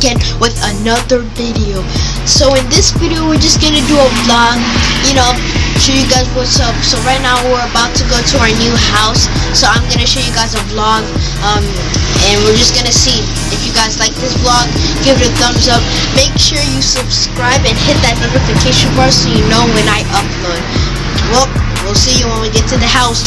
again with another video. So in this video we're just gonna do a vlog, show you guys what's up. So right now we're about to go to our new house, so I'm gonna show you guys a vlog, and we're just gonna see if you guys like this vlog. Give it a thumbs up, make sure you subscribe and hit that notification bar so you know when I upload. Well, we'll see you when we get to the house.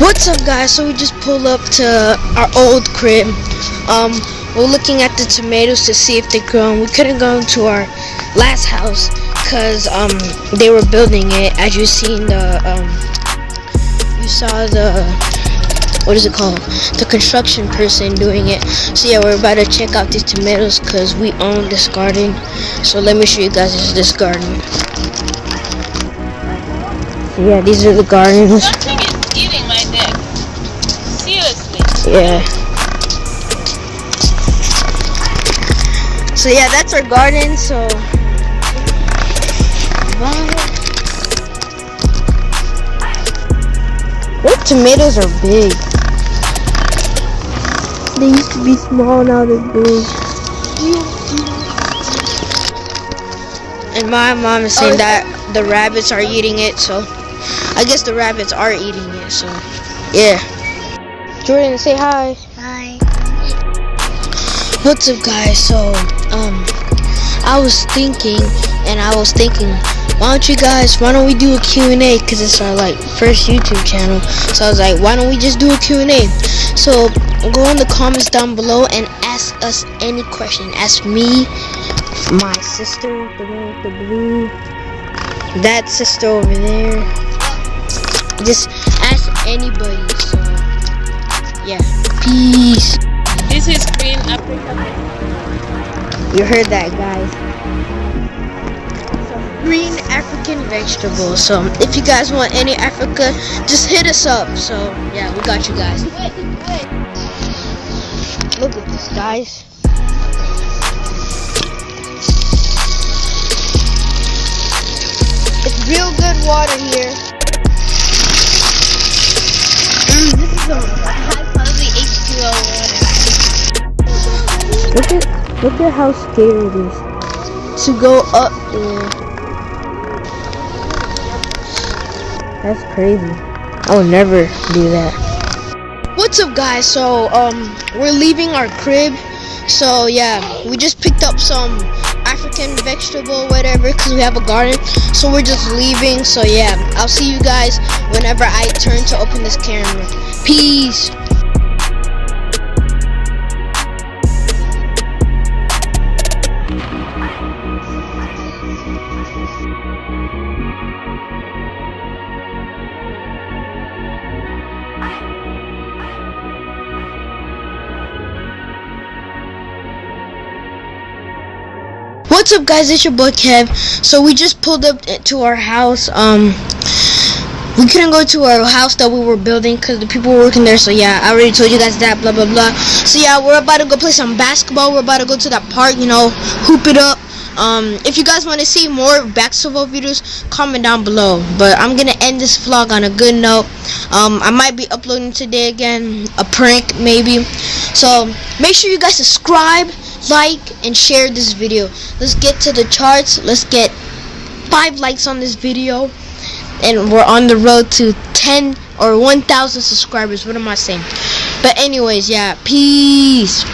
What's up, guys? So we just pulled up to our old crib. We're looking at the tomatoes to see if they're grown. We couldn't go into our last house because they were building it. As you seen you saw the, what is it called, the construction person doing it. So yeah, we're about to check out these tomatoes because we own this garden. So let me show you guys this garden. So yeah, these are the gardens. Eating my neck. Seriously. Yeah. So yeah, that's our garden. So their tomatoes are big. They used to be small, now they're big. And my mom is saying that the rabbits are eating it, so I guess the rabbits are eating it, so yeah. Jordan, say hi. Hi. What's up, guys? So I was thinking, why don't we do a Q&A, because it's our first YouTube channel. So I was like, why don't we just do a Q&A? So go in the comments down below and ask us any question. Ask me, my sister, the one with the blue, that sister over there. Just ask anybody. So yeah, peace. This is Green Africa. You heard that, guys. Green African vegetables. So if you guys want any Africa, just hit us up. So yeah, we got you guys. Look at this, guys. It's real good water here. This is a high quality H2O water. Look at how scary it is to go up there. That's crazy. I would never do that. What's up, guys? So we're leaving our crib. So yeah, we just picked up some African vegetable, whatever, because we have a garden. So we're just leaving. So yeah, I'll see you guys whenever I turn to open this camera. Peace. What's up, guys? It's your boy Kev. So we just pulled up to our house. We couldn't go to our house that we were building because the people were working there. So yeah, I already told you guys that. Blah blah blah. So yeah, we're about to go play some basketball. We're about to go to that park. You know, hoop it up. If you guys want to see more basketball videos, comment down below. But I'm gonna end this vlog on a good note. I might be uploading today again, a prank maybe. So make sure you guys subscribe, like, and share this video. Let's get to the charts. Let's get 5 likes on this video, and we're on the road to 10 or 1,000 subscribers. What am I saying? But anyways, yeah, peace.